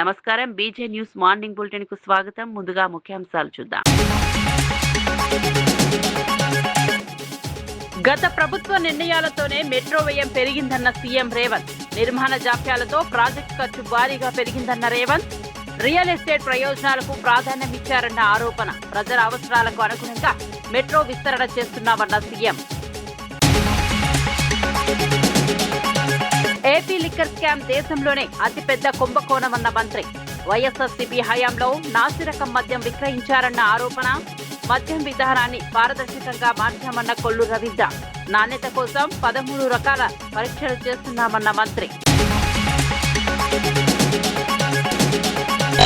నమస్కారం. బీజే news morning bulletin కు స్వాగతం. ముందుగా ముఖ్యాంశాలు చూద్దాం. గత ప్రభుత్వ నిర్ణయాలతోనే మెట్రో వ్యయం పెరిగిందన్న సీఎం రేవంత్. నిర్మాణ జాప్యాలతో ప్రాజెక్టు ఖర్చు భారీగా పెరిగిందన్న రేవంత్. రియల్ ఎస్టేట్ ప్రయోజనాలకు ప్రాధాన్యం ఇచ్చారన్న ఆరోపణ. ప్రజల అవసరాలకు అనుగుణంగా మెట్రో విస్తరణ చేస్తున్నామన్న సీఎం. ఏపీ లిక్కర్ స్కామ్ దేశంలోనే అతిపెద్ద కుంభకోణమన్న మంత్రి. వైఎస్ఆర్సీపీ హయాంలో నాసిరకం మద్యం విక్రయించారన్న ఆరోపణ. మద్యం విధానాన్ని పారదర్శకంగా మార్చామన్న కొల్లు రవీంద్ర. నాణ్యత కోసం 13 రకాల పరీక్షలు చేస్తున్నామన్న మంత్రి.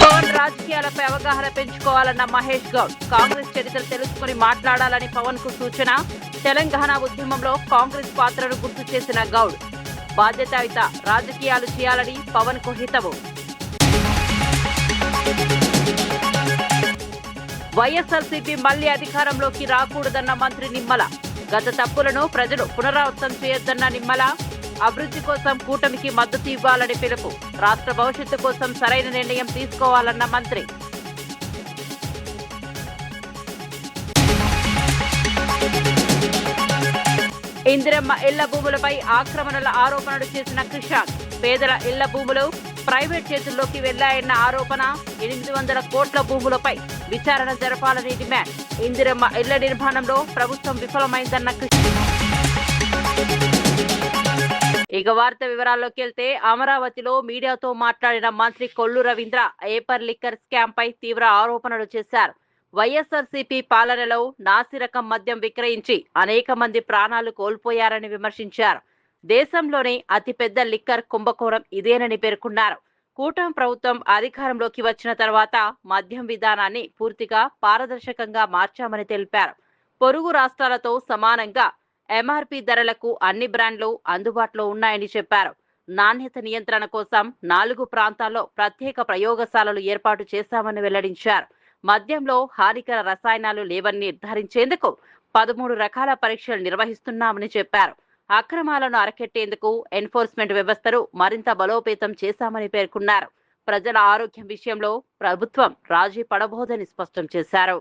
పవన్ రాజకీయాలపై అవగాహన పెంచుకోవాలన్న మహేష్ గౌడ్. కాంగ్రెస్ చరిత్ర తెలుసుకుని మాట్లాడాలని పవన్ కు సూచన. తెలంగాణ ఉద్యమంలో కాంగ్రెస్ పాత్రను గుర్తు చేసిన గౌడ్. బాధ్యతాయుత రాజకీయాలు చేయాలని పవన్ కు హితవు. వైఎస్ఆర్సీపీ మళ్లీ అధికారంలోకి రాకూడదన్న మంత్రి నిమ్మల. గత తప్పులను ప్రజలు పునరావృతం చేయొద్దన్న నిమ్మల. అభివృద్ధి కోసం కూటమికి మద్దతు ఇవ్వాలని పిలుపు. రాష్ట్ర భవిష్యత్తు కోసం సరైన నిర్ణయం తీసుకోవాలన్న మంత్రి. ఇందిరమ్మ ఇళ్ల భూములపై ఆక్రమణల ఆరోపణలు చేసిన కృషాంక్. పేదల ఇళ్ల భూములు ప్రైవేట్ చేతుల్లోకి వెళ్లాయన్న ఆరోపణ. 800 కోట్ల భూములపై విచారణ జరపాలని డిమాండ్. ఇందిరమ్మ ఇళ్ల నిర్మాణంలో ప్రభుత్వం విఫలమైందన్న ఇక వార్త వివరాల్లోకి వెళ్తే, అమరావతిలో మీడియాతో మాట్లాడిన మంత్రి కొల్లు రవీంద్ర ఏపర్ లిక్కర్ స్కామ్ పై తీవ్ర ఆరోపణలు చేశారు. వైఎస్ఆర్సీపీ పాలనలో నాసిరకం మద్యం విక్రయించి అనేక మంది ప్రాణాలు కోల్పోయారని విమర్శించారు. దేశంలోనే అతిపెద్ద లిక్కర్ కుంభకోణం ఇదేనని పేర్కొన్నారు. కూటమి ప్రభుత్వం అధికారంలోకి వచ్చిన తర్వాత మద్యం విధానాన్ని పూర్తిగా పారదర్శకంగా మార్చామని తెలిపారు. పొరుగు రాష్ట్రాలతో సమానంగా ఎంఆర్పీ ధరలకు అన్ని బ్రాండ్లు అందుబాటులో ఉన్నాయని చెప్పారు. నాణ్యత నియంత్రణ కోసం 4 ప్రాంతాల్లో ప్రత్యేక ప్రయోగశాలలు ఏర్పాటు చేశామని వెల్లడించారు. మద్యంలో హానికర రసాయనాలు లేవని నిర్ధారించేందుకు 13 రకాల పరీక్షలు నిర్వహిస్తున్నామని చెప్పారు. అక్రమాలను అరికట్టేందుకు ఎన్ఫోర్స్మెంట్ వ్యవస్థను మరింత బలోపేతం చేశామని పేర్కొన్నారు. ప్రజల ఆరోగ్యం విషయంలో ప్రభుత్వం రాజీ పడబోదని స్పష్టం చేశారు.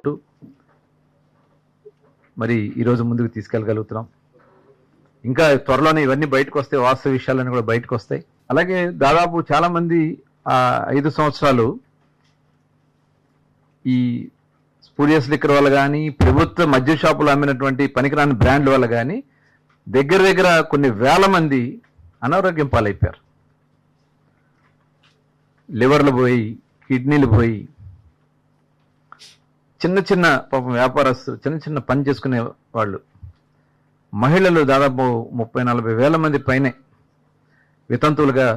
మరి ఈరోజు ముందుకు తీసుకెళ్ళగలుగుతున్నాం. ఇంకా త్వరలోనే ఇవన్నీ బయటకు వస్తాయి, వాస్తవ విషయాలన్నీ కూడా బయటకు వస్తాయి. అలాగే దాదాపు చాలా మంది 5 సంవత్సరాలు ఈ స్పూరియస్ లిక్కర్ వల్ల కానీ, ప్రభుత్వ మద్య షాపులు అమ్మినటువంటి పనికిరాని బ్రాండ్ల వల్ల కానీ దగ్గర కొన్ని వేల మంది అనారోగ్యం పాలైపోయారు. లివర్లు పోయి, కిడ్నీలు పోయి, చిన్న పాపం వ్యాపారస్తులు, చిన్న పని చేసుకునే వాళ్ళు, మహిళలు దాదాపు 30-40 వేల మంది పైనే వితంతువులుగా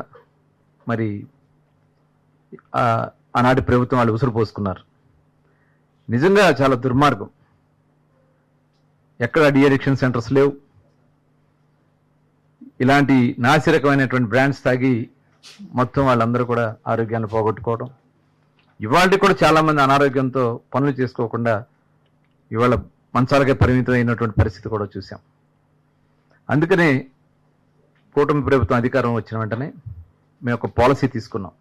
మరి ఆనాటి ప్రభుత్వం వాళ్ళు ఉసురు పోసుకున్నారు. నిజంగా చాలా దుర్మార్గం. ఎక్కడ డీఅడిక్షన్ సెంటర్స్ లేవు. ఇలాంటి నాసిరకమైనటువంటి బ్రాండ్స్ తాగి మొత్తం వాళ్ళందరూ కూడా ఆరోగ్యాన్ని పోగొట్టుకోవడం. ఇవాళ కూడా చాలామంది అనారోగ్యంతో పనులు చేసుకోకుండా ఇవాళ మంచాలకే పరిమితం అయినటువంటి పరిస్థితి కూడా చూసాం. అందుకనే కూటమి ప్రభుత్వం అధికారం వచ్చిన వెంటనే మేము ఒక పాలసీ తీసుకున్నాం.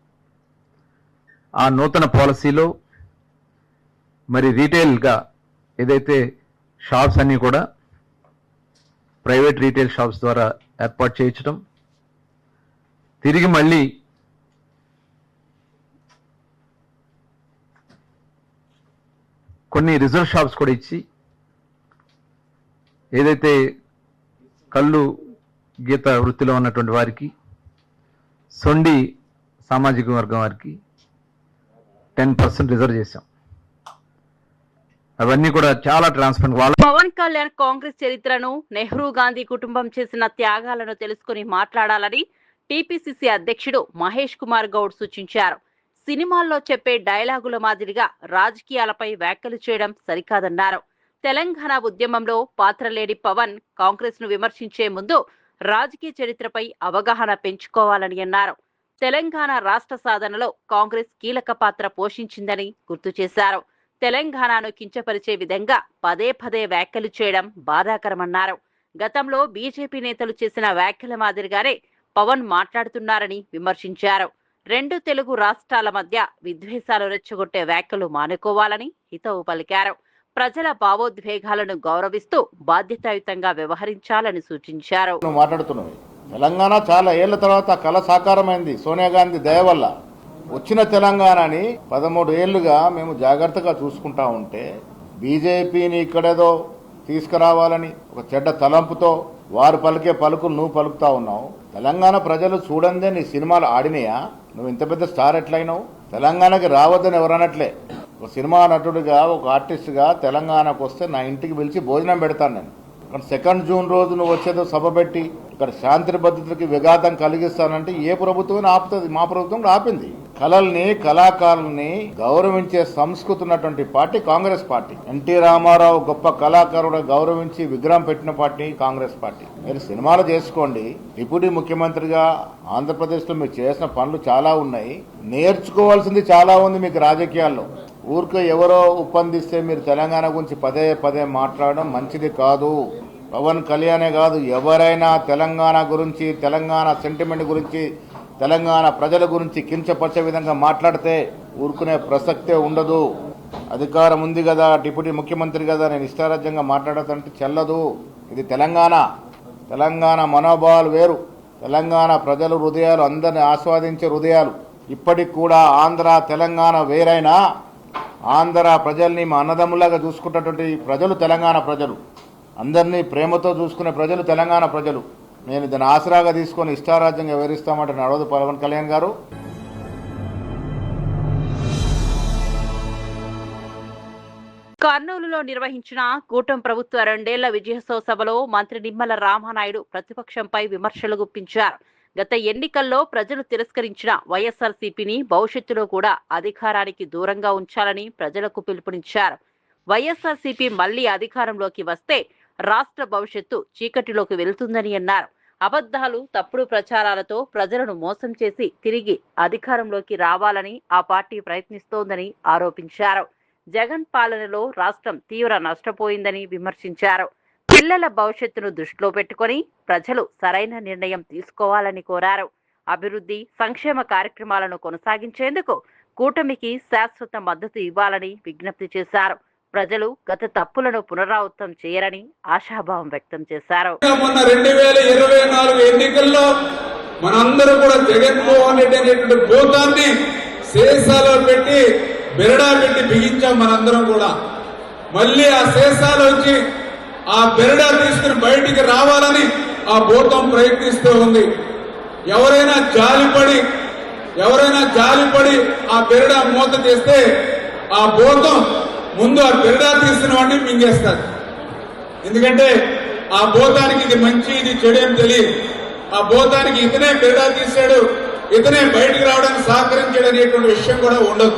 ఆ నూతన పాలసీలో మరి రీటైల్గా ఏదైతే షాప్స్ అన్నీ కూడా ప్రైవేట్ రీటైల్ షాప్స్ ద్వారా ఏర్పాటు చేయించడం, తిరిగి మళ్ళీ కొన్ని రిజర్వ్ షాప్స్ కూడా ఇచ్చి ఏదైతే కళ్ళు గీత వృత్తిలో ఉన్నటువంటి వారికి, సొండి సామాజిక వర్గం వారికి 10% రిజర్వ్ చేశాం. అవన్నీ కూడా చాలా ట్రాన్స్పరెంట్. పవన్ కళ్యాణ్ కాంగ్రెస్ చరిత్రను, నెహ్రూ గాంధీ కుటుంబం చేసిన త్యాగాలను తెలుసుకుని మాట్లాడాలని టీపీసీసీ అధ్యక్షుడు మహేష్ కుమార్ గౌడ్ సూచించారు. సినిమాల్లో చెప్పే డైలాగుల మాదిరిగా రాజకీయాలపై వ్యాఖ్యలు చేయడం సరికాదన్నారు. తెలంగాణ ఉద్యమంలో పాత్ర లేని పవన్ కాంగ్రెస్ ను విమర్శించే ముందు రాజకీయ చరిత్రపై అవగాహన పెంచుకోవాలని అన్నారు. తెలంగాణ రాష్ట్ర సాధనలో కాంగ్రెస్ కీలక పాత్ర పోషించిందని గుర్తు చేశారు. తెలంగాణను కించపరిచే విధంగా పదే వ్యాఖ్యలు చేయడం బాధాకరమన్నారు. గతంలో బీజేపీ నేతలు చేసిన వ్యాఖ్యల మాదిరిగానే పవన్ మాట్లాడుతున్నారని విమర్శించారు. రెండు తెలుగు రాష్ట్రాల మధ్య విద్వేషాలు రెచ్చగొట్టే వ్యాఖ్యలు మానుకోవాలని హితవు పలికారు. ప్రజల భావోద్వేగాలను గౌరవిస్తూ బాధ్యతాయుతంగా వ్యవహరించాలని సూచించారు. తెలంగాణ చాలా ఏళ్ల తర్వాత కళ సాకారమైంది. సోనియా గాంధీ దయ వల్ల వచ్చిన తెలంగాణని 13 ఏళ్లుగా మేము జాగ్రత్తగా చూసుకుంటా ఉంటే బీజేపీని ఇక్కడేదో తీసుకురావాలని ఒక చెడ్డ తలంపుతో వారు పలికే పలుకులు నువ్వు పలుకుతా ఉన్నావు. తెలంగాణ ప్రజలు చూడందే నీ సినిమాలు ఆడినాయా? నువ్వు ఇంత పెద్ద స్టార్ ఎట్లయినావు? తెలంగాణకి రావద్దని ఎవరనట్లే. ఒక సినిమా నటుడిగా, ఒక ఆర్టిస్ట్గా తెలంగాణకు వస్తే నా ఇంటికి పిలిచి భోజనం పెడతాను నేను. ఇక్కడ 2 జూన్ రోజు నువ్వు వచ్చేదో సభ పెట్టి ఇక్కడ శాంతి భద్రతకి విఘాతం కలిగిస్తానంటే ఏ ప్రభుత్వం ఆపుతుంది? మా ప్రభుత్వం ఆపింది. కళల్ని, కళాకారుల్ని గౌరవించే సంస్కృతి ఉన్నటువంటి party Congress party. N T Rama Rao గొప్ప కళాకారుడు గౌరవించి విగ్రహం పెట్టిన పార్టీ కాంగ్రెస్ పార్టీ. మీరు సినిమాలు చేసుకోండి. డిప్యూటీ ముఖ్యమంత్రిగా ఆంధ్రప్రదేశ్లో మీరు చేసిన పనులు చాలా ఉన్నాయి. నేర్చుకోవాల్సింది చాలా ఉంది మీకు రాజకీయాల్లో. ఊరికే ఎవరో ఒప్పందిస్తే మీరు తెలంగాణ గురించి పదే పదే మాట్లాడడం మంచిది కాదు. పవన్ కళ్యాణే కాదు, ఎవరైనా తెలంగాణ గురించి, తెలంగాణ సెంటిమెంట్ గురించి, తెలంగాణ ప్రజల గురించి కించపరిచే విధంగా మాట్లాడితే ఊరుకునే ప్రసక్తే ఉండదు. అధికారం ఉంది కదా, డిప్యూటీ ముఖ్యమంత్రి కదా, నేను ఇష్టారాజ్యంగా మాట్లాడదంటే చెల్లదు. ఇది తెలంగాణ మనోభావాలు వేరు. తెలంగాణ ప్రజల హృదయాలు అందరిని ఆస్వాదించే హృదయాలు. ఇప్పటికి కూడా ఆంధ్ర తెలంగాణ వేరైనా ఆంధ్ర ప్రజల్ని మా అన్నదమ్ములాగా చూసుకున్నటువంటి ప్రజలు తెలంగాణ ప్రజలు. అందరినీ ప్రేమతో చూసుకునే ప్రజలు తెలంగాణ ప్రజలు. నేను దాన్ని ఆసరాగా తీసుకొని ఇష్టారాజ్యంగా వివరిస్తామంటే నడవదు పవన్ కళ్యాణ్ గారు. కర్నూలులో నిర్వహించిన కూటమి ప్రభుత్వ 2 ఏళ్ల విజయోత్సవ సభలో మంత్రి నిమ్మల రామానాయుడు ప్రతిపక్షంపై విమర్శలు గుప్పించారు. గత ఎన్నికల్లో ప్రజలు తిరస్కరించిన వైఎస్ఆర్సీపీని భవిష్యత్తులో కూడా అధికారానికి దూరంగా ఉంచాలని ప్రజలకు పిలుపునిచ్చారు. వైఎస్ఆర్సీపీ మళ్లీ అధికారంలోకి వస్తే రాష్ట్ర భవిష్యత్తు చీకటిలోకి వెళ్తుందని అన్నారు. అబద్ధాలు, తప్పుడు ప్రచారాలతో ప్రజలను మోసం చేసి తిరిగి అధికారంలోకి రావాలని ఆ పార్టీ ప్రయత్నిస్తోందని ఆరోపించారు. జగన్ పాలనలో రాష్ట్రం తీవ్ర నష్టపోయిందని విమర్శించారు. పిల్లల భవిష్యత్తును దృష్టిలో పెట్టుకుని ప్రజలు సరైన నిర్ణయం తీసుకోవాలని కోరారు. అభివృద్ధి, సంక్షేమ కార్యక్రమాలను కొనసాగించేందుకు కూటమికి శాశ్వత మద్దతు ఇవ్వాలని విజ్ఞప్తి చేశారు. ప్రజలు గత తప్పులను పునరావృతం చేయరని ఆశాభావం వ్యక్తం చేశారు. మొన్న 2024 ఎన్నికల్లో మనందరూ కూడా జగన్మోహన్ రెడ్డి అనేటువంటి భూతాన్ని శేషాలో పెట్టి బెరడా పెట్టి బిగించాం. మనందరం కూడా మళ్ళీ ఆ శేషాలు వచ్చి ఆ బెరడా తీసుకుని బయటికి రావాలని ఆ భూతం ప్రయత్నిస్తూ ఉంది. ఎవరైనా జాలిపడి ఆ బెరడా మూత చేస్తే ఆ భూతం ముందు ఆ బెరడా తీసిన వాడిని మింగేస్తారు. ఎందుకంటే ఆ భూతానికి ఇది మంచి, ఇది చెడు అని తెలియదు. ఆ భూతానికి ఇతనే బెరడా తీశాడు, ఇతనే బయటికి రావడానికి సహకరించాడు అనేటువంటి విషయం కూడా ఉండదు.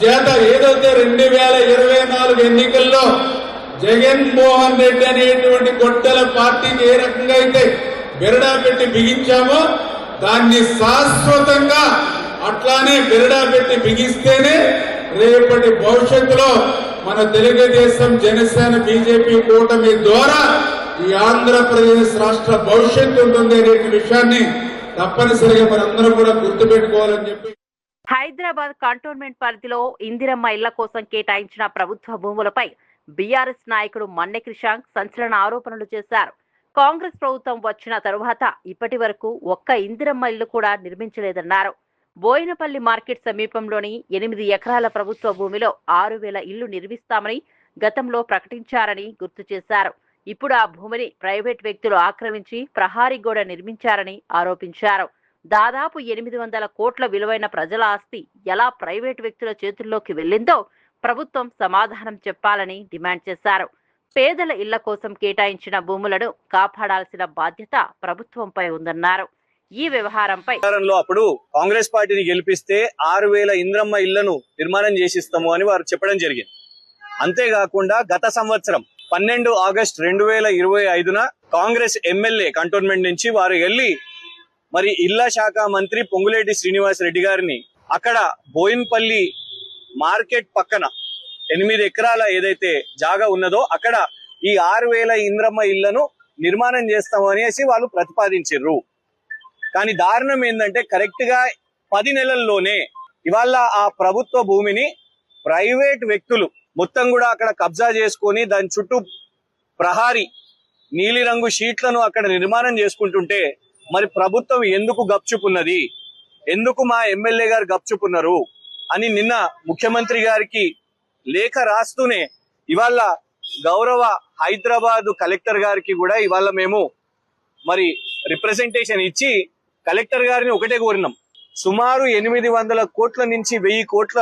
చేత ఏదైతే 2024 ఎన్నికల్లో జగన్మోహన్ రెడ్డి అనేటువంటి గొడ్డల పార్టీకి ఏ రకంగా అయితే బెరడా పెట్టి బిగించామో దాన్ని శాశ్వతంగా అట్లానే బెరడా పెట్టి బిగిస్తేనే రేపటి భవిష్యత్తులో మన తెలుగుదేశం, జనసేన, బీజేపీ కూటమి ద్వారా ఈ ఆంధ్రప్రదేశ్ రాష్ట్ర భవిష్యత్తు ఉంటుంది అనే విషయాన్ని తప్పనిసరిగా మనందరం కూడా గుర్తుపెట్టుకోవాలని చెప్పి హైదరాబాద్ కంటోన్మెంట్ పరిధిలో ఇందిరమ్మ ఇళ్ల కోసం కేటాయించిన ప్రభుత్వ భూములపై బీఆర్ఎస్ నాయకుడు మన్నె క్రిషాంక్ సంచలన ఆరోపణలు చేశారు. కాంగ్రెస్ ప్రభుత్వం వచ్చిన తరువాత ఇప్పటి వరకు ఒక్క ఇందిరమ్మ ఇల్లు కూడా నిర్మించలేదన్నారు. బోయినపల్లి మార్కెట్ సమీపంలోని 8 ఎకరాల ప్రభుత్వ భూమిలో 6,000 ఇళ్లు నిర్మిస్తామని గతంలో ప్రకటించారని గుర్తు చేశారు. ఇప్పుడు ఆ భూమిని ప్రైవేట్ వ్యక్తులు ఆక్రమించి ప్రహారీ గోడ నిర్మించారని ఆరోపించారు. దాదాపు 800 కోట్ల విలువైన ప్రజల ఆస్తి ఎలా ప్రైవేట్ వ్యక్తుల చేతుల్లోకి వెళ్లిందో ప్రభుత్వం సమాధానం చెప్పాలని డిమాండ్ చేశారు. పేదల ఇళ్ల కోసం కేటాయించిన భూములను కాపాడాల్సిన బాధ్యత ప్రభుత్వంపై ఉందన్నారు. ఈ వ్యవహారంపై అప్పుడు కాంగ్రెస్ పార్టీని గెలిపిస్తే 6,000 ఇంద్రమ్మ ఇళ్లను నిర్మాణం చేసిస్తాము అని వారు చెప్పడం జరిగింది. అంతేకాకుండా గత సంవత్సరం 12 ఆగస్టు 2025న కాంగ్రెస్ ఎమ్మెల్యే కంటోన్మెంట్ నుంచి వారు వెళ్లి మరి ఇళ్ల శాఖ మంత్రి పొంగులేటి శ్రీనివాస్ రెడ్డి గారిని అక్కడ బోయిన్పల్లి మార్కెట్ పక్కన 8 ఎకరాల ఏదైతే జాగా ఉన్నదో అక్కడ ఈ 6,000 ఇంద్రమ్మ ఇళ్లను నిర్మాణం చేస్తాము అనేసి వాళ్ళు ప్రతిపాదించారు. కానీ దారుణం ఏంటంటే కరెక్ట్ గా 10 నెలల్లోనే ఇవాళ ఆ ప్రభుత్వ భూమిని ప్రైవేట్ వ్యక్తులు మొత్తం కూడా అక్కడ కబ్జా చేసుకొని దాని చుట్టూ ప్రహారీ నీలిరంగు షీట్లను అక్కడ నిర్మాణం చేసుకుంటుంటే మరి ప్రభుత్వం ఎందుకు గప్చుకున్నది, ఎందుకు మా ఎమ్మెల్యే గారు గప్చుకున్నారు అని నిన్న ముఖ్యమంత్రి గారికి లేఖ రాస్తూనే ఇవాళ గౌరవ హైదరాబాద్ కలెక్టర్ గారికి కూడా ఇవాళ మేము రిప్రజెంటేషన్ ఇచ్చి కలెక్టర్ గారిని ఒకటే కోరినాం. సుమారు 800 కోట్ల నుంచి 1000 కోట్ల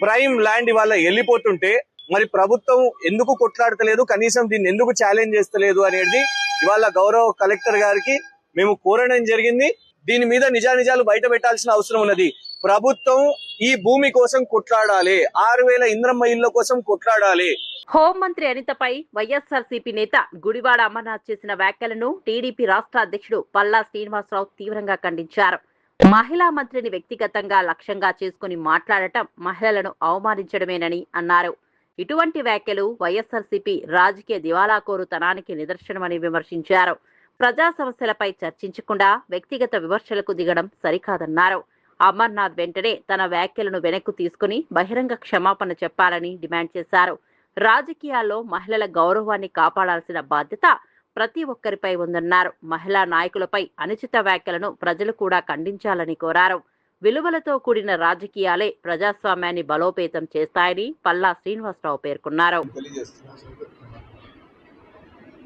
ప్రైమ్ ల్యాండ్ ఇవాళ వెళ్ళిపోతుంటే మరి ప్రభుత్వం ఎందుకు కొట్లాడతలేదు, కనీసం దీన్ని ఎందుకు ఛాలెంజ్ చేస్తలేదు అనేది ఇవాళ గౌరవ కలెక్టర్ గారికి మేము కోరడం జరిగింది. దీని మీద నిజానిజాలు బయట పెట్టాల్సిన అవసరం ఉన్నది. ప్రభుత్వం ఈ భూమి కోసం కొట్లాడాలి, 6000 ఇంద్రమ్మ ఇళ్ల కోసం కొట్లాడాలి. హోంమంత్రి అనితపై వైఎస్ఆర్సీపీ నేత గుడివాడ అమర్నాథ్ చేసిన వ్యాఖ్యలను టీడీపీ రాష్ట్ర అధ్యక్షుడు పల్లా శ్రీనివాసరావు తీవ్రంగా ఖండించారు. మహిళా మంత్రిని వ్యక్తిగతంగా లక్ష్యంగా చేసుకుని మాట్లాడటం మహిళలను అవమానించడమేనని అన్నారు. ఇటువంటి వ్యాఖ్యలు వైఎస్ఆర్సీపీ రాజకీయ దివాలాకోరుతనానికి నిదర్శనమని విమర్శించారు. ప్రజా సమస్యలపై చర్చించకుండా వ్యక్తిగత విమర్శలకు దిగడం సరికాదన్నారు. అమర్నాథ్ వెంటనే తన వ్యాఖ్యలను వెనక్కు తీసుకుని బహిరంగ క్షమాపణ చెప్పాలని డిమాండ్ చేశారు. రాజకీయాల్లో మహిళల గౌరవాన్ని కాపాడాల్సిన బాధ్యత ప్రతి ఒక్కరిపై ఉందన్నారు. మహిళా నాయకులపై అనుచిత వ్యాఖ్యలను ప్రజలు కూడా ఖండించాలని కోరారు. విలువలతో కూడిన రాజకీయాలే ప్రజాస్వామ్యాన్ని బలోపేతం చేస్తాయని పల్లా శ్రీనివాసరావు పేర్కొన్నారు.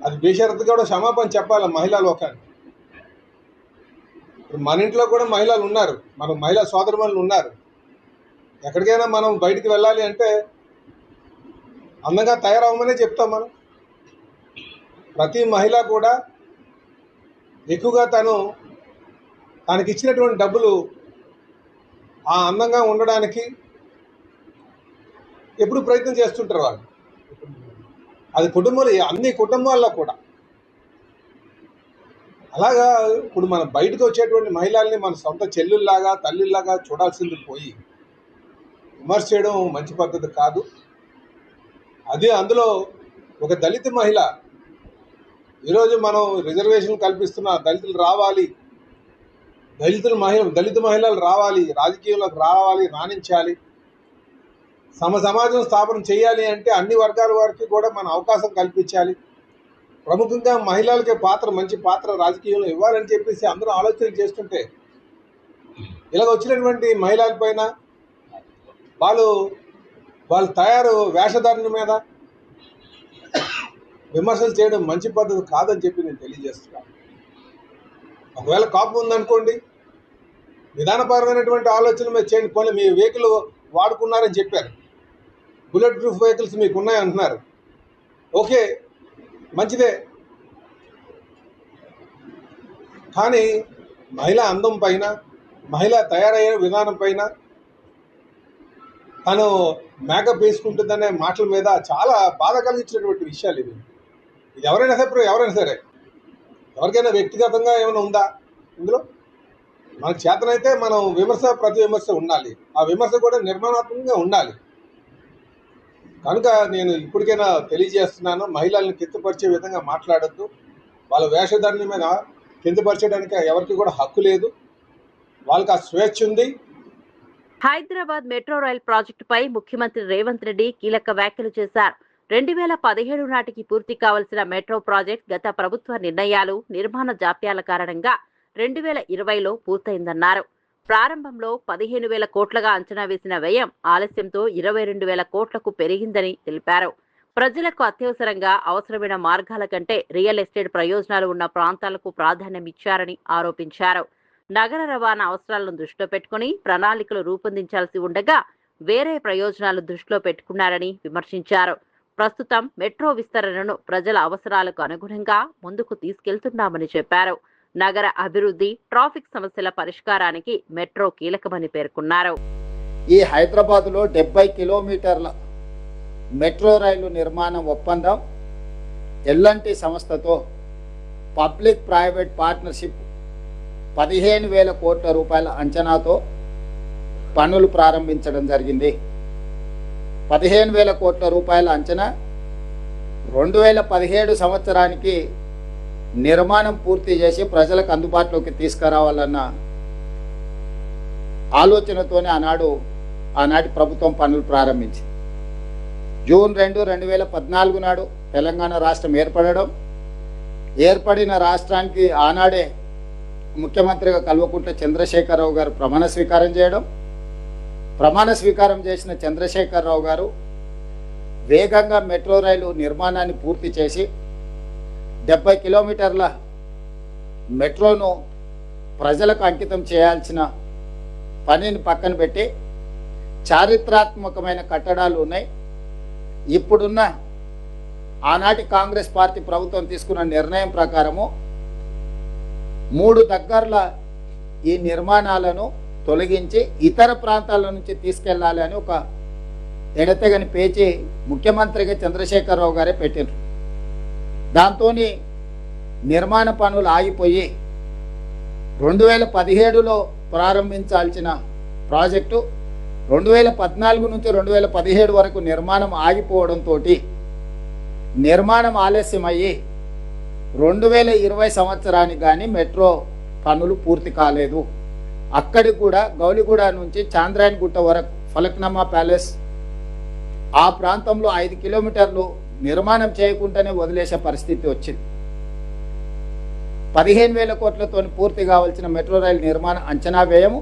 అది బేషరతుగా కూడా క్షమాపణ చెప్పాలి మహిళా లోకానికి. మన ఇంట్లో కూడా మహిళలు ఉన్నారు, మన మహిళా సోదరుమణులు ఉన్నారు. ఎక్కడికైనా మనం బయటికి వెళ్ళాలి అంటే అందంగా తయారవ్వమనే చెప్తాం మనం. ప్రతి మహిళ కూడా ఎక్కువగా తనకి ఇచ్చినటువంటి డబ్బులు ఆ అందంగా ఉండడానికి ఎప్పుడు ప్రయత్నం చేస్తుంటారు వాళ్ళు. అది కుటుంబంలో అన్ని కుటుంబాల్లో కూడా అలాగా. ఇప్పుడు మనం బయటకు వచ్చేటువంటి మహిళల్ని మన సొంత చెల్లుల్లాగా తల్లిలాగా చూడాల్సింది పోయి విమర్శ చేయడం మంచి పద్ధతి కాదు. అదే అందులో ఒక దళిత మహిళ, ఈరోజు మనం రిజర్వేషన్ కల్పిస్తున్న దళితులు రావాలి, దళిత మహిళలు రావాలి, రాజకీయంలోకి రావాలి, రాణించాలి, సమాజం స్థాపన చేయాలి అంటే అన్ని వర్గాల వారికి కూడా మనం అవకాశం కల్పించాలి. ప్రముఖంగా మహిళలకి మంచి పాత్ర రాజకీయంలో ఇవ్వాలని చెప్పేసి అందరూ ఆలోచన చేస్తుంటే ఇలాగ వచ్చినటువంటి మహిళల పైన వాళ్ళు తయారు వేషధారణ మీద విమర్శలు చేయడం మంచి పద్ధతి కాదని చెప్పి నేను తెలియజేస్తున్నాను. ఒకవేళ కోపం ఉందనుకోండి, విధానపరమైనటువంటి ఆలోచన మీద చేయండి. పోనీ మీ వెహికల్ వాడుకున్నారని చెప్పారు, బుల్లెట్ ప్రూఫ్ వెహికల్స్ మీకు ఉన్నాయంటున్నారు, ఓకే మంచిదే. కానీ మహిళ అందం పైన, మహిళ తయారయ్యే విధానం పైన, తను మేకప్ వేసుకుంటుందనే మాటల మీద చాలా బాధ కలిగించినటువంటి విషయాలు ఇవి. ఇది ఎవరైనా సరే ఎవరికైనా వ్యక్తిగతంగా ఏమైనా ఉందా ఇందులో? మనకు చేతనైతే మనం ప్రతి విమర్శ ఉండాలి, ఆ విమర్శ కూడా నిర్మాణాత్మకంగా ఉండాలి. కనుక నేను ఇప్పటికైనా తెలియజేస్తున్నాను, మహిళల్ని కించపరిచే విధంగా మాట్లాడద్దు. వాళ్ళ వేషధారణ మీద కించపరచడానికి ఎవరికి కూడా హక్కు లేదు, వాళ్ళకి ఆ స్వేచ్ఛ ఉంది. హైదరాబాద్ మెట్రో రైల్ ప్రాజెక్టుపై ముఖ్యమంత్రి రేవంత్ రెడ్డి కీలక వ్యాఖ్యలు చేశారు. 2017 నాటికి పూర్తి కావాల్సిన మెట్రో ప్రాజెక్ట్ గత ప్రభుత్వ నిర్ణయాలు, నిర్మాణ జాప్యాల కారణంగా 2020లో పూర్తయిందన్నారు. ప్రారంభంలో 15,000 కోట్లుగా అంచనా వేసిన వ్యయం ఆలస్యంతో 22,000 కోట్లకు పెరిగిందని తెలిపారు. ప్రజలకు అత్యవసరంగా అవసరమైన మార్గాల కంటే రియల్ ఎస్టేట్ ప్రయోజనాలు ఉన్న ప్రాంతాలకు ప్రాధాన్యమిచ్చారని ఆరోపించారు. నగర రవాణా అవసరాలను దృష్టిలో పెట్టుకుని ప్రణాళికలు రూపొందించాల్సి ఉండగా వేరే ప్రయోజనాలు దృష్టిలో పెట్టుకున్నారని విమర్శించారు. ప్రస్తుతం మెట్రో విస్తరణను ప్రజల అవసరాలకు అనుగుణంగా ముందుకు తీసుకెళ్తున్నామని చెప్పారు. నగర అభివృద్ధి, ట్రాఫిక్ సమస్యల పరిష్కారానికి మెట్రో కీలకమని పేర్కొన్నారు. ఈ హైదరాబాద్లో 70 కిలోమీటర్ల మెట్రో రైలు నిర్మాణం ఒప్పందం ఎల్ఎన్టీ సంస్థతో పబ్లిక్ ప్రైవేట్ పార్ట్నర్షిప్ 15,000 కోట్ల రూపాయల అంచనాతో పనులు ప్రారంభించడం జరిగింది. 15,000 కోట్ల రూపాయల అంచనా 2017 సంవత్సరానికి నిర్మాణం పూర్తి చేసి ప్రజలకు అందుబాటులోకి తీసుకురావాలన్న ఆలోచనతోనే ఆనాటి ప్రభుత్వం పనులు ప్రారంభించింది. జూన్ 2, 2014 నాడు తెలంగాణ రాష్ట్రం ఏర్పడిన రాష్ట్రానికి ఆనాడే ముఖ్యమంత్రిగా కల్వకుంట్ల చంద్రశేఖరరావు గారు ప్రమాణ స్వీకారం చేసిన చంద్రశేఖరరావు గారు వేగంగా మెట్రో రైలు నిర్మాణాన్ని పూర్తి చేసి 70 కిలోమీటర్ల మెట్రోను ప్రజలకు అంకితం చేయాల్సిన పనిని పక్కన పెట్టి చారిత్రాత్మకమైన కట్టడాలు ఉన్నాయి. ఇప్పుడున్న ఆనాటి కాంగ్రెస్ పార్టీ ప్రభుత్వం తీసుకున్న నిర్ణయం ప్రకారము 3 దగ్గర్ల ఈ నిర్మాణాలను తొలగించి ఇతర ప్రాంతాల నుంచి తీసుకెళ్లాలి అని ఒక ఎడతెగని పేచి ముఖ్యమంత్రిగా చంద్రశేఖరరావు గారే పెట్టారు. దాంతో నిర్మాణ పనులు ఆగిపోయి 2017లో ప్రారంభించాల్సిన ప్రాజెక్టు 2014 నుంచి 2017 వరకు నిర్మాణం ఆగిపోవడంతో నిర్మాణం ఆలస్యమయ్యి 2020 సంవత్సరానికి కానీ మెట్రో పనులు పూర్తి కాలేదు. అక్కడికి కూడా గౌలిగూడ నుంచి చాంద్రాయన్ గుట్ట వరకు ఫలక్నామా ప్యాలెస్ ఆ ప్రాంతంలో 5 కిలోమీటర్లు నిర్మాణం చేయకుండానే వదిలేసే పరిస్థితి వచ్చింది. 15,000 కోట్లతో పూర్తి కావాల్సిన మెట్రో రైలు నిర్మాణ అంచనా వ్యయము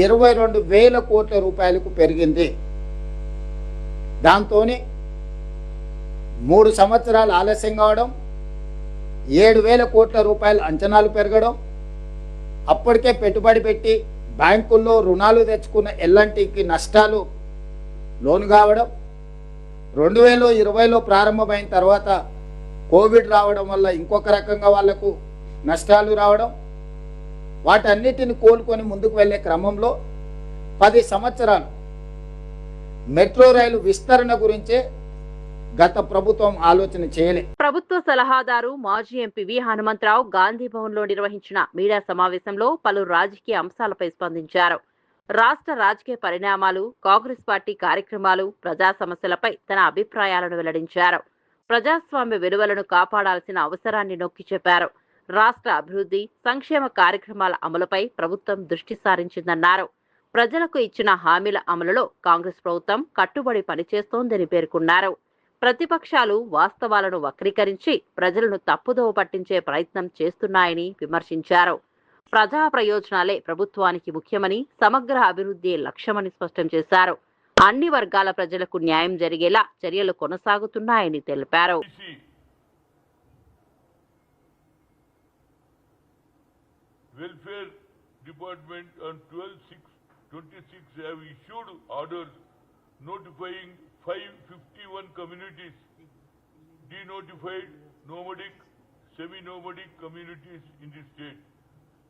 22,000 కోట్ల రూపాయలకు పెరిగింది. దాంతో 3 సంవత్సరాలు ఆలస్యం కావడం, 7,000 కోట్ల రూపాయలు అంచనాలు పెరగడం, అప్పటికే పెట్టుబడి పెట్టి బ్యాంకుల్లో రుణాలు తెచ్చుకున్న ఎల్ఎన్టీకి నష్టాలు లోను కావడం, 2020లో ప్రారంభమైన తర్వాత కోవిడ్ రావడం వల్ల ఇంకొక రకంగా వాళ్లకు నష్టాలు రావడం, వాటన్నిటిని కోలుకొని ముందుకు వెళ్లే క్రమంలో 10 సంవత్సరాలు మెట్రో రైలు విస్తరణ గురించే గత ప్రభుత్వం ఆలోచన చేయలే. ప్రభుత్వ సలహాదారు మాజీ ఎంపీ వి హనుమంతరావు గాంధీ భవన్ లో నిర్వహించిన మీడియా సమావేశంలో పలు రాజకీయ అంశాలపై స్పందించారు. రాష్ట్ర రాజకీయ పరిణామాలు, కాంగ్రెస్ పార్టీ కార్యక్రమాలు, ప్రజా సమస్యలపై తన అభిప్రాయాలను వెల్లడించారు. ప్రజాస్వామ్య విలువలను కాపాడాల్సిన అవసరాన్ని నొక్కి చెప్పారు. రాష్ట్ర అభివృద్ధి, సంక్షేమ కార్యక్రమాల అమలుపై ప్రభుత్వం దృష్టి సారించిందన్నారు. ప్రజలకు ఇచ్చిన హామీల అమలులో కాంగ్రెస్ ప్రభుత్వం కట్టుబడి పనిచేస్తోందని పేర్కొన్నారు. ప్రతిపక్షాలు వాస్తవాలను వక్రీకరించి ప్రజలను తప్పుదోవ పట్టించే ప్రయత్నం చేస్తున్నాయని విమర్శించారు. ప్రజా ప్రయోజనాలే ప్రభుత్వానికి ముఖ్యమని, సమగ్ర అభివృద్ధి లక్ష్యమని స్పష్టం చేశారు. అన్ని వర్గాల ప్రజలకు న్యాయం జరిగేలా చర్యలు కొనసాగుతున్నాయని తెలిపారు. Welfare Department on 12/6/26 have issued orders notifying 551 communities, denotified nomadic, semi-nomadic communities in the state.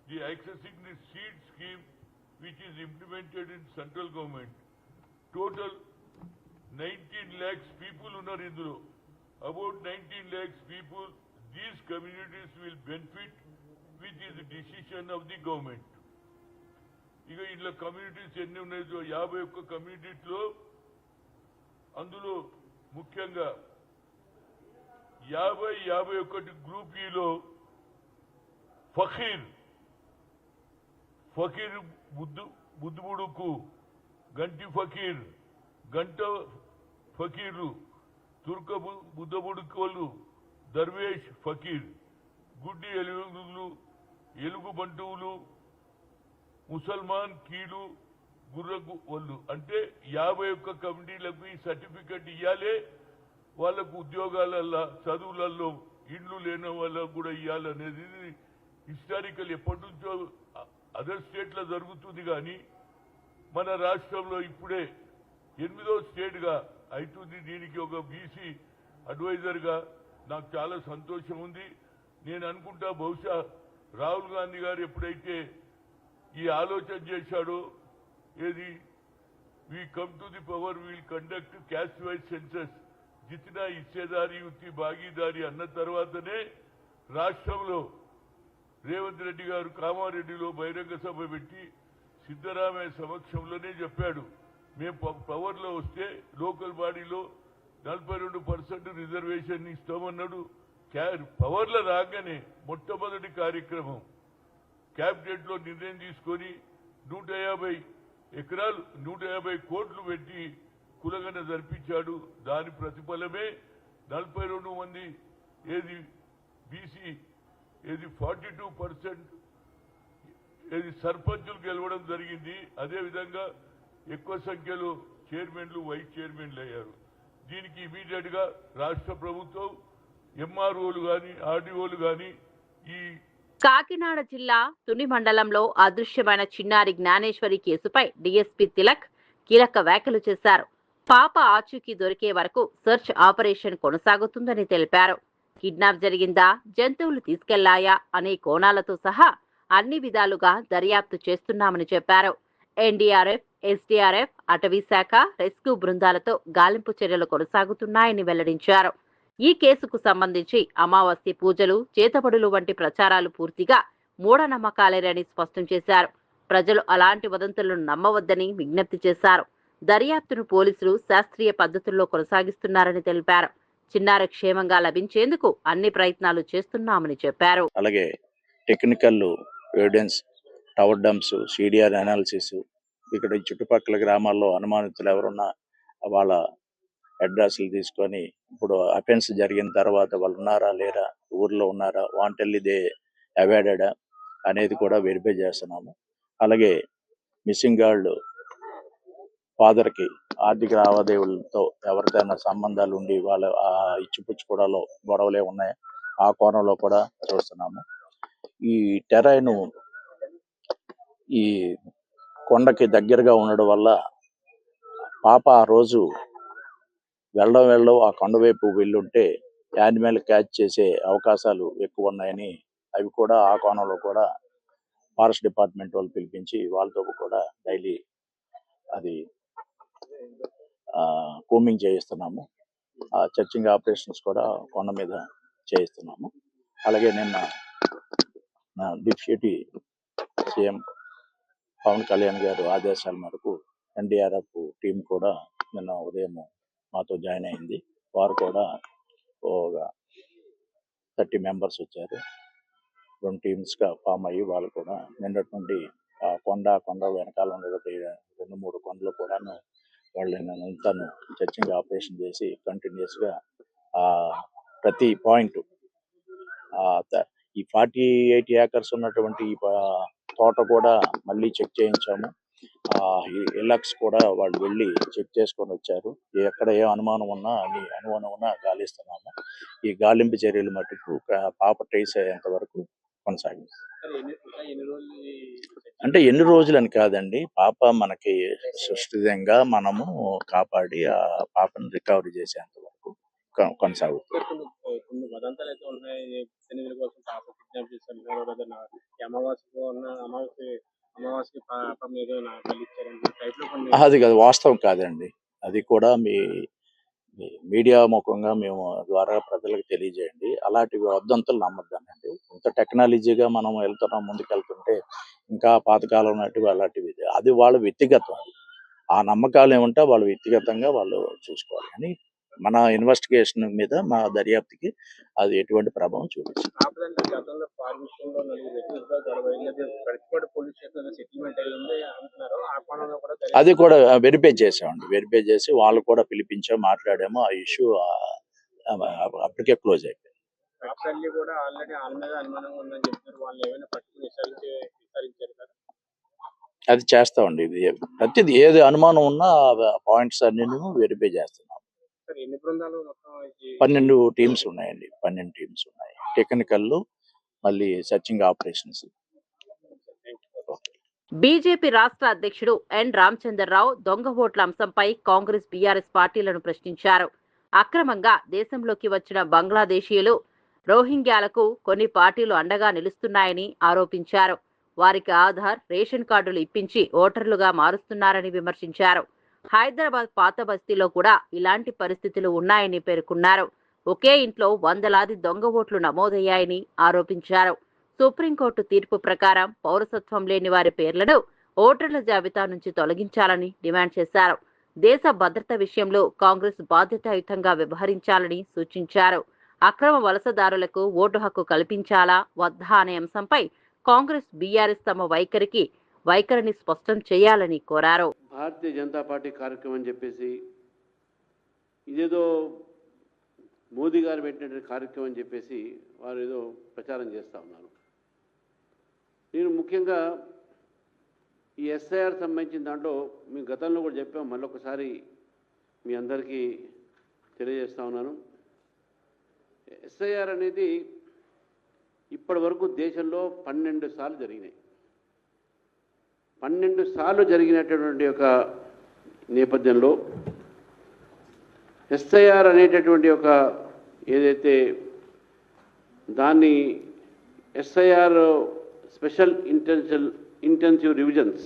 The accessing the seed scheme which is implemented in central government. Total 19 lakhs people uన్నారు ఇందులో. About 19 lakhs people, these communities will benefit with the decision of the government. ఇక ఇంట్లో communities ఎన్ని ఉన్నాయో 51 కమ్యూనిటీస్లో అందులో ముఖ్యంగా 51 group ఈలో ఫకీర్ బుద్దుబుడుకు, గంటి ఫకీర్, గంట ఫకీరు, తుర్క బుద్దబుడుకోళ్ళు, దర్వేష్ ఫకీర్, గుడ్డి ఎలుగు బంటువులు, ముసల్మాన్ కీలు, గుర్రకు వాళ్ళు, అంటే 51 కమిటీలకు ఈ సర్టిఫికెట్ ఇవ్వాలే. వాళ్ళకు ఉద్యోగాలల్లో, చదువులలో ఇండ్లు లేని వాళ్ళకు కూడా ఇవ్వాలనేది హిస్టారికల్ ఎప్పటి నుంచో అదర్ స్టేట్లో జరుగుతుంది. కానీ మన రాష్ట్రంలో ఇప్పుడే 8వ స్టేట్గా అవుతుంది. దీనికి ఒక బీసీ అడ్వైజర్గా నాకు చాలా సంతోషం ఉంది. నేను అనుకుంటా బహుశా రాహుల్ గాంధీ గారు ఎప్పుడైతే ఈ ఆలోచన చేశాడో, ఏది we come to the power will conduct caste wise census, జితనా హిస్సేదారి ఉత్తి భాగీదారి అన్న తర్వాతనే రాష్ట్రంలో రేవంత్ రెడ్డి గారు కామారెడ్డిలో బహిరంగ సభ పెట్టి సిద్ధరామయ్య సమక్షంలోనే చెప్పాడు, మేము పవర్లో వస్తే లోకల్ బాడీలో 42% రిజర్వేషన్ ఇస్తామన్నాడు. పవర్లో రాగానే మొట్టమొదటి కార్యక్రమం క్యాబినెట్లో నిర్ణయం తీసుకొని 150 ఎకరాలు 150 కోట్లు పెట్టి కులగన జరిపించాడు. దాని ప్రతిఫలమే 42 మంది ఏది బీసీ ఏది 42% ఏది సర్పంచులు గెలవడం జరిగింది. అదేవిధంగా ఎక్కువ సంఖ్యలో చైర్మన్లు వైస్ చైర్మన్లు అయ్యారు. దీనికి ఇమీడియట్ గా రాష్ట్ర ప్రభుత్వం ఎంఆర్ఓలు కానీ ఆర్డీఓలు కానీ ఈ కాకినాడ జిల్లా తుని మండలంలో అదృశ్యమైన చిన్నారి జ్ఞానేశ్వరి కేసుపై డీఎస్పీ తిలక్ కీలక వ్యాఖ్యలు చేశారు. పాప ఆచూకీ దొరికే వరకు సెర్చ్ ఆపరేషన్ కొనసాగుతుందని తెలిపారు. కిడ్నాప్ జరిగిందా, జంతువులు తీసుకెళ్లాయా అనే కోణాలతో సహా అన్ని విధాలుగా దర్యాప్తు చేస్తున్నామని చెప్పారు. ఎన్డీఆర్ఎఫ్, ఎస్డీఆర్ఎఫ్, అటవీ శాఖ, రెస్క్యూ బృందాలతో గాలింపు చర్యలు కొనసాగుతున్నాయని వెల్లడించారు. ఈ కేసుకు సంబంధించి అమావాస్య పూజలు, చేతబడులు వంటి ప్రచారాలు పూర్తిగా మూఢనమ్మకాలేనని స్పష్టం చేశారు. ప్రజలు అలాంటి వదంతులను నమ్మవద్దని విజ్ఞప్తి చేశారు. దర్యాప్తును పోలీసులు శాస్త్రీయ పద్ధతుల్లో కొనసాగిస్తున్నారని తెలిపారు. చిన్నారి క్షేమంగా లభించేందుకు అన్ని ప్రయత్నాలు చేస్తున్నామని చెప్పారు. అలాగే technical evidence, tower dumps, CDR analysis, ఇక్కడ ఈ చుట్టుపక్కల గ్రామాల్లో అనుమానితులు ఎవరున్నా వాళ్ళ అడ్రస్లు తీసుకొని ఇప్పుడు అఫెన్స్ జరిగిన తర్వాత వాళ్ళు ఉన్నారా లేరా, ఊర్లో ఉన్నారా, వాంటెల్లి దే అవాయిడెడా అనేది కూడా వెరిఫై చేస్తున్నాము. అలాగే మిస్సింగ్ గర్ల్ ఫాదర్కి ఆర్థిక లావాదేవీలతో ఎవరికైనా సంబంధాలు ఉండి వాళ్ళ ఇచ్చిపుచ్చుకోవడంలో గొడవలే ఉన్నాయి, ఆ కోణంలో కూడా చూస్తున్నాము. ఈ టెరైన్ ఈ కొండకి దగ్గరగా ఉండడం వల్ల పాప ఆ రోజు వెళ్ళడం ఆ కొండ వైపు వెళ్ళుంటే యానిమల్ క్యాచ్ చేసే అవకాశాలు ఎక్కువ ఉన్నాయని, అవి కూడా ఆ కోణంలో కూడా ఫారెస్ట్ డిపార్ట్మెంట్ వాళ్ళు పిలిపించి వాళ్ళతో కూడా డైలీ అది కూమింగ్ చేయిస్తున్నాము. చర్చింగ్ ఆపరేషన్స్ కూడా కొండ మీద చేయిస్తున్నాము. అలాగే నిన్న డిప్యూటీ సీఎం పవన్ కళ్యాణ్ గారు ఆదేశాల మేరకు ఎన్డీఆర్ఎఫ్ టీం కూడా నిన్న ఉదయం మాతో జాయిన్ అయింది. వారు కూడా ఒక 30 మెంబర్స్ వచ్చారు. 2 టీమ్స్గా ఫామ్ అయ్యి వాళ్ళు కూడా నిన్నటి నుండి కొండ వెనకాల ఉండేది 2-3 కొండలు కూడాను వాళ్ళు నిన్నంతాను చర్చింగ్ ఆపరేషన్ చేసి కంటిన్యూస్గా ప్రతి పాయింట్ ఈ 48 ఏకర్స్ ఉన్నటువంటి తోట కూడా మళ్ళీ చెక్ చేయించాము. ఎలక్స్ కూడా వాళ్ళు వెళ్ళి చెక్ చేసుకొని వచ్చారు. ఎక్కడ ఏ అనుమానం ఉన్నా గాలిస్తున్నాము. ఈ గాలింపు చర్యలు మటుకు పాప ట్రేస్ అయ్యేంత వరకు కొనసాగింది. అంటే ఎన్ని రోజులు అని కాదండి, పాప మనకి సురక్షితంగా మనము కాపాడి ఆ పాపను రికవరీ చేసేంత వరకు కొనసాగుతుంది. అది కాదు, వాస్తవం కాదండి. అది కూడా మీ మీడియా ముఖంగా మేము ద్వారా ప్రజలకు తెలియజేయండి. అలాంటి వదంతులు నమ్మద్దానండి. ఇంత టెక్నాలజీగా మనం ముందుకెళ్తుంటే ఇంకా పాతకాలం ఉన్నట్టు అలాంటివి అది వాళ్ళ వ్యక్తిగతం. ఆ నమ్మకాలు ఏమంటే వాళ్ళు వ్యక్తిగతంగా వాళ్ళు చూసుకోవాలి. కానీ మన ఇన్వెస్టిగేషన్ మీద, మా దర్యాప్తుకి అది ఎటువంటి ప్రభావం చూపించింది. అది కూడా వెరిఫై చేసామండి. వెరిఫై చేసి వాళ్ళు కూడా పిలిపించాం, మాట్లాడాము. ఆ ఇష్యూ అప్పటికే క్లోజ్ అయిపోయింది. అది చేస్తామండి. ఇది ప్రతిది ఏది అనుమానం ఉన్నా పాయింట్స్ అన్ని వెరిఫై చేస్తున్నాం. 12 టీమ్స్ ఉన్నాయండి. 12 టీమ్స్ ఉన్నాయి. టెక్నికల్, మళ్ళీ సర్చింగ్ ఆపరేషన్స్. బీజేపీ రాష్ట్ర అధ్యక్షుడు ఎన్ రామచంద్రరావు దొంగ ఓట్ల అంశంపై కాంగ్రెస్, బీఆర్ఎస్ పార్టీలను ప్రశ్నించారు. అక్రమంగా దేశంలోకి వచ్చిన బంగ్లాదేశీయులు, రోహింగ్యాలకు కొన్ని పార్టీలు అండగా నిలుస్తున్నాయని ఆరోపించారు. వారికి ఆధార్, రేషన్ కార్డులు ఇప్పించి ఓటర్లుగా మారుస్తున్నారని విమర్శించారు. హైదరాబాద్ పాత బస్తీలో కూడా ఇలాంటి పరిస్థితులు ఉన్నాయని పేర్కొన్నారు. ఒకే ఇంట్లో వందలాది దొంగ ఓట్లు నమోదయ్యాయని ఆరోపించారు. సుప్రీంకోర్టు తీర్పు ప్రకారం పౌరసత్వం లేని వారి పేర్లను ఓటర్ల జాబితా నుంచి తొలగించాలని డిమాండ్ చేశారు. దేశ భద్రత విషయంలో కాంగ్రెస్ బాధ్యతాయుతంగా వ్యవహరించాలని సూచించారు. అక్రమ వలసదారులకు ఓటు హక్కు కల్పించాలా వద్దా అనే అంశంపై కాంగ్రెస్, బీఆర్ఎస్ తమ వైఖరికి వైఖరిని స్పష్టం చేయాలని కోరారు. భారతీయ జనతా పార్టీ కార్యక్రమం అని చెప్పేసి ఇదేదో మోదీ గారు పెట్టినటువంటి కార్యక్రమం అని చెప్పేసి వారు ఏదో ప్రచారం చేస్తూ ఉన్నారు. నేను ముఖ్యంగా ఈ ఎస్ఐఆర్ సంబంధించిన దాంట్లో మీ గతంలో కూడా చెప్పాం, మళ్ళొకసారి మీ అందరికీ తెలియజేస్తూ ఉన్నాను. ఎస్ఐఆర్ అనేది ఇప్పటి వరకు దేశంలో 12 సార్లు జరిగినాయి. 12 సార్లు జరిగినటువంటి ఒక నేపథ్యంలో ఎస్ఐఆర్ అనేటటువంటి ఒక దాన్ని ఎస్ఐఆర్ స్పెషల్ ఇంటెన్సివ్ రివిజన్స్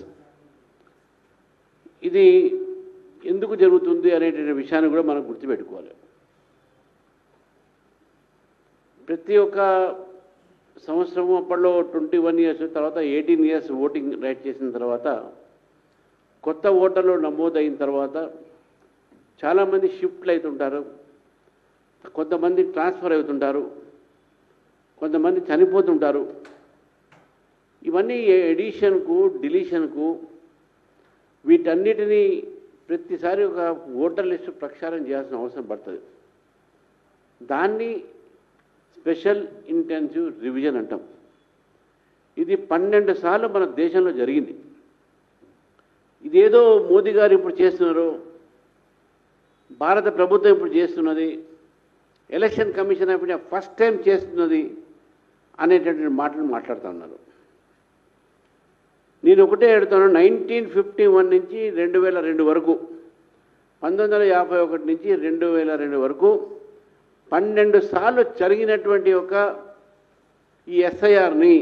ఇది ఎందుకు జరుగుతుంది అనేటువంటి విషయాన్ని కూడా మనం గుర్తుపెట్టుకోవాలి. ప్రతి ఒక్క సంవత్సరము అప్పట్లో 21 years తర్వాత 18 years ఓటింగ్ రైట్ చేసిన తర్వాత కొత్త ఓటర్లు నమోదైన తర్వాత చాలామంది షిఫ్ట్లు అవుతుంటారు, కొంతమంది ట్రాన్స్ఫర్ అవుతుంటారు, కొంతమంది చనిపోతుంటారు. ఇవన్నీ ఎడిషన్కు డిలీషన్కు వీటన్నిటినీ ప్రతిసారి ఒక ఓటర్ లిస్టు ప్రక్షాళన చేయాల్సిన అవసరం పడుతుంది. దాన్ని స్పెషల్ ఇంటెన్సివ్ రివిజన్ అంటాం. ఇది 12 సార్లు మన దేశంలో జరిగింది. ఇదేదో మోదీ గారు ఇప్పుడు చేస్తున్నారు, భారత ప్రభుత్వం ఇప్పుడు చేస్తున్నది, ఎలక్షన్ కమిషన్ అయిపోయిన ఫస్ట్ టైం చేస్తున్నది అనేటటువంటి మాటలు మాట్లాడుతూ ఉన్నారు. నేను ఒకటే అడుగుతాను, 1951 నుంచి 2002 వరకు, 1951 నుంచి 2002 వరకు 12 సార్లు జరిగినటువంటి ఈ ఎస్ఐఆర్ని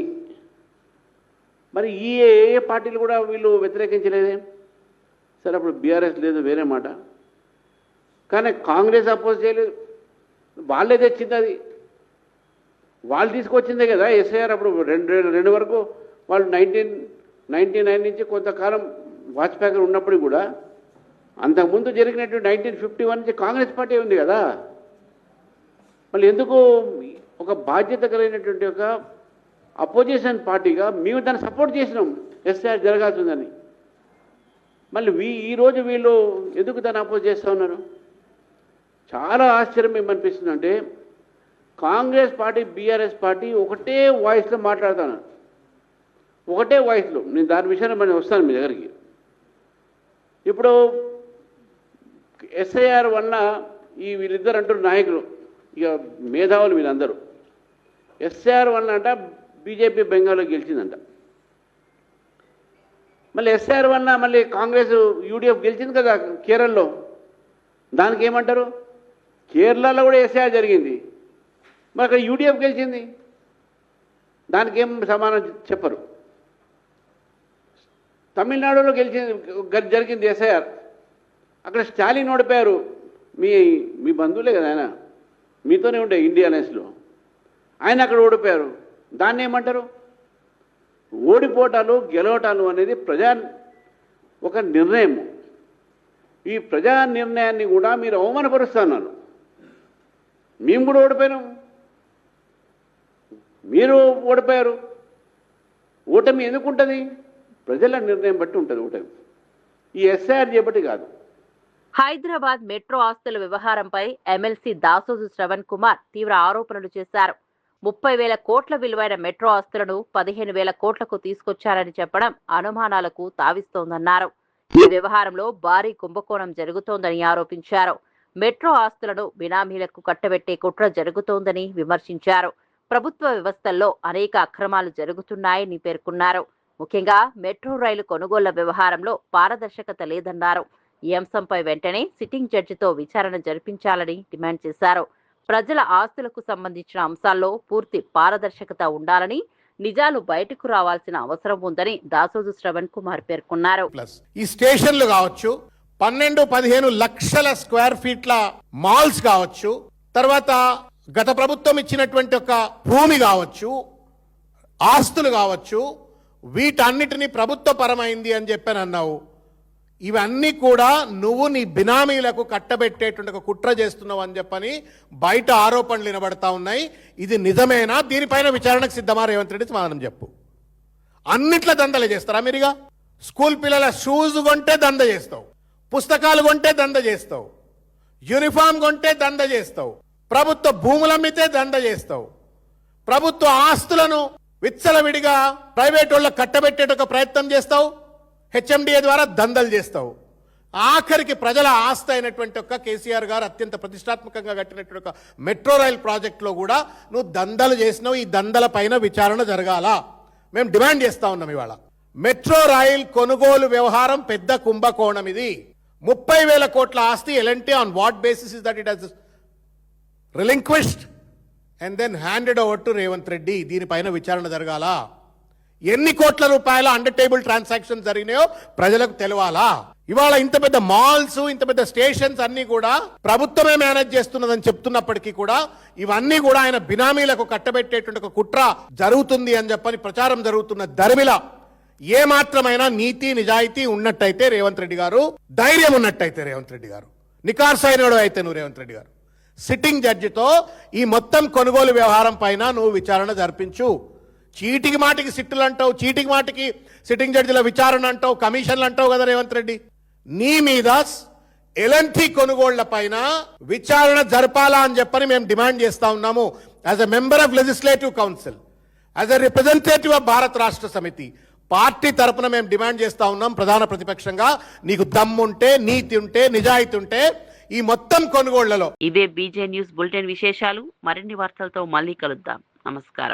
మరి ఏ పార్టీలు కూడా వీళ్ళు వ్యతిరేకించలేదే. సరే అప్పుడు బీఆర్ఎస్ లేదు, వేరే మాట. కానీ కాంగ్రెస్ అపోజ్ చేయలేదు, వాళ్ళే తెచ్చింది, అది వాళ్ళు తీసుకొచ్చిందే కదా ఎస్ఐఆర్. అప్పుడు 2002 వరకు వాళ్ళు 1999 నుంచి కొంతకాలం వాజ్పేయి గారు ఉన్నప్పుడు కూడా అంతకుముందు జరిగినటువంటి 1951 నుంచి కాంగ్రెస్ పార్టీ ఉంది కదా. మళ్ళీ ఎందుకు ఒక బాధ్యత కలిగినటువంటి ఒక అపోజిషన్ పార్టీగా మేము దాన్ని సపోర్ట్ చేసినాం ఎస్ఐఆర్ జరగాల్సిందని. మళ్ళీ ఈరోజు వీళ్ళు ఎందుకు దాన్ని అపోజ్ చేస్తూ ఉన్నారు? చాలా ఆశ్చర్యం ఏమనిపిస్తుందంటే కాంగ్రెస్ పార్టీ బీఆర్ఎస్ పార్టీ ఒకటే వాయిస్లో మాట్లాడుతున్నారు, ఒకటే వాయిస్లో. నేను దాని విషయాన్ని మనం వస్తాను మీ దగ్గరికి. ఇప్పుడు ఎస్ఐఆర్ వల్ల వీళ్ళిద్దరు అంటారు నాయకులు, ఇక మేధావులు వీళ్ళందరూ, ఎస్ఐఆర్ వల్ల అంట బీజేపీ బెంగాల్లో గెలిచిందంట. మళ్ళీ ఎస్ఐఆర్ వల్ల మళ్ళీ కాంగ్రెస్ యూడిఎఫ్ గెలిచింది కదా కేరళలో. దానికి ఏమంటారు? కేరళలో కూడా ఎస్ఐఆర్ జరిగింది, మరి అక్కడ యూడిఎఫ్ గెలిచింది, దానికి ఏం సమానం చెప్పరు. తమిళనాడులో జరిగింది ఎస్ఐఆర్, అక్కడ స్టాలిన్ ఓడిపోయారు. మీ బంధువులే కదా ఆయన, మీతోనే ఉండే ఇండియా నేస్లో, ఆయన అక్కడ ఓడిపోయారు. దాన్ని ఏమంటారు? ఓడిపోవటాలు గెలవటాలు అనేది ఒక నిర్ణయం. ఈ ప్రజా నిర్ణయాన్ని కూడా మీరు అవమానపరుస్తున్నారు. మేము కూడా ఓడిపోయినాం, మీరు ఓడిపోయారు. ఓటమి ఎందుకు ఉంటుంది? ప్రజల నిర్ణయం బట్టి ఉంటుంది ఓటమి. ఈ ఎస్ఐఆర్ చేపట్టి కాదు. హైదరాబాద్ మెట్రో ఆస్తుల వ్యవహారంపై ఎమ్మెల్సీ దాసోజు శ్రవణ్ కుమార్ తీవ్ర ఆరోపణలు చేశారు. 30,000 కోట్ల విలువైన మెట్రో ఆస్తులను 15,000 కోట్లకు తీసుకొచ్చారని చెప్పడం అనుమానాలకు తావిస్తోందన్నారు. ఈ వ్యవహారంలో భారీ కుంభకోణం జరుగుతోందని ఆరోపించారు. మెట్రో ఆస్తులను బినామీలకు కట్టబెట్టే కుట్ర జరుగుతోందని విమర్శించారు. ప్రభుత్వ వ్యవస్థల్లో అనేక అక్రమాలు జరుగుతున్నాయని పేర్కొన్నారు. ముఖ్యంగా మెట్రో రైలు కొనుగోళ్ల వ్యవహారంలో పారదర్శకత లేదన్నారు. ఈ అంశంపై వెంటనే సిట్టింగ్ జడ్జితో విచారణ జరిపించాలని డిమాండ్ చేశారు. ప్రజల ఆస్తులకు సంబంధించిన అంశాల్లో పూర్తి పారదర్శకత ఉండాలని, నిజాలు బయటకు రావాల్సిన అవసరం ఉందని దాసోజు శ్రవణ్ కుమార్ పేర్కొన్నారు. ఈ స్టేషన్లు కావచ్చు, 12-15 లక్షల స్క్వేర్ ఫీట్ల మాల్స్ కావచ్చు, తర్వాత గత ప్రభుత్వం ఇచ్చినటువంటి ఒక భూమి కావచ్చు, ఆస్తులు కావచ్చు, వీటన్నిటినీ ప్రభుత్వ పరమైంది అని చెప్పని అన్నావు. ఇవన్నీ కూడా నువ్వు నీ బినామీలకు కట్టబెట్టేటువంటి ఒక కుట్ర చేస్తున్నావు అని చెప్పని బయట ఆరోపణలు వినబడతా ఉన్నాయి. ఇది నిజమేనా? దీనిపైన విచారణకు సిద్ధమా రేవంత్ రెడ్డి? సమాధానం చెప్పు. అన్నిట్లో దందలు చేస్తారా మీరుగా? స్కూల్ పిల్లల షూస్ కొంటే దంద చేస్తావు, పుస్తకాలు కొంటే దంద చేస్తావు, యూనిఫామ్ కొంటే దంద చేస్తావు, ప్రభుత్వ భూములు అమ్మితే దంద చేస్తావు, ప్రభుత్వ ఆస్తులను విచ్చలవిడిగా ప్రైవేట్ వాళ్ళకి కట్టబెట్టేట ప్రయత్నం చేస్తావు, హెచ్ఎండిఏ ద్వారా దందలు చేస్తావు. ఆఖరికి ప్రజల ఆస్తి అయినటువంటి ఒక కేసీఆర్ గారు అత్యంత ప్రతిష్టాత్మకంగా కట్టినటువంటి ఒక మెట్రో రైల్ ప్రాజెక్టులో కూడా నువ్వు దందలు చేసినావు. ఈ దందల పైన విచారణ జరగాల మేము డిమాండ్ చేస్తా ఉన్నాం. ఇవాళ మెట్రో రైల్ కొనుగోలు వ్యవహారం పెద్ద కుంభకోణం. ఇది 30,000 కోట్ల ఆస్తి. ఎలాంటి on what basis is that it has relinquished and then handed over to Revanth Reddy. దీనిపైన విచారణ జరగాల. ఎన్ని కోట్ల రూపాయల అండర్ టేబుల్ ట్రాన్సాక్షన్ జరిగినాయో ప్రజలకు తెలవాలా. ఇవాళ ఇంత పెద్ద మాల్స్, ఇంత పెద్ద స్టేషన్స్ అన్ని కూడా ప్రభుత్వమే మేనేజ్ చేస్తున్నదని చెప్తున్నప్పటికీ కూడా ఇవన్నీ కూడా ఆయన బినామీలకు కట్టబెట్టేటువంటి ఒక కుట్ర జరుగుతుంది అని చెప్పని ప్రచారం జరుగుతున్న దరిమిల ఏ మాత్రమైనా నీతి నిజాయితీ ఉన్నట్టయితే రేవంత్ రెడ్డి గారు, ధైర్యం ఉన్నట్టయితే రేవంత్ రెడ్డి గారు, నికార్సైనడు అయితే నువ్వు రేవంత్ రెడ్డి గారు సిట్టింగ్ జడ్జితో ఈ మొత్తం కొనుగోలు వ్యవహారం పైన నువ్వు విచారణ జరిపించు. చీటికి మాటికి సిట్టులు అంటావు, చీటికి మాటికి సిట్టింగ్ జడ్జిల విచారణ అంటావు, కమిషన్లు అంటావు కదా రేవంత్ రెడ్డి. నీ మీద ఎలాంటి కొనుగోళ్ల పైన విచారణ జరపాలా అని చెప్పని మేము డిమాండ్ చేస్తా ఉన్నాము. As a member of legislative council, as a representative of భారత రాష్ట్ర సమితి పార్టీ తరపున మేము డిమాండ్ చేస్తా ఉన్నాం. ప్రధాన ప్రతిపక్షంగా నీకు దమ్ముంటే, నీతి ఉంటే, నిజాయితీ ఉంటే ఈ మొత్తం కొనుగోళ్లలో. ఇవే బీజే న్యూస్ బులెటిన్ విశేషాలు. మరిన్ని వార్తలతో మళ్ళీ కలుద్దాం. నమస్కారం.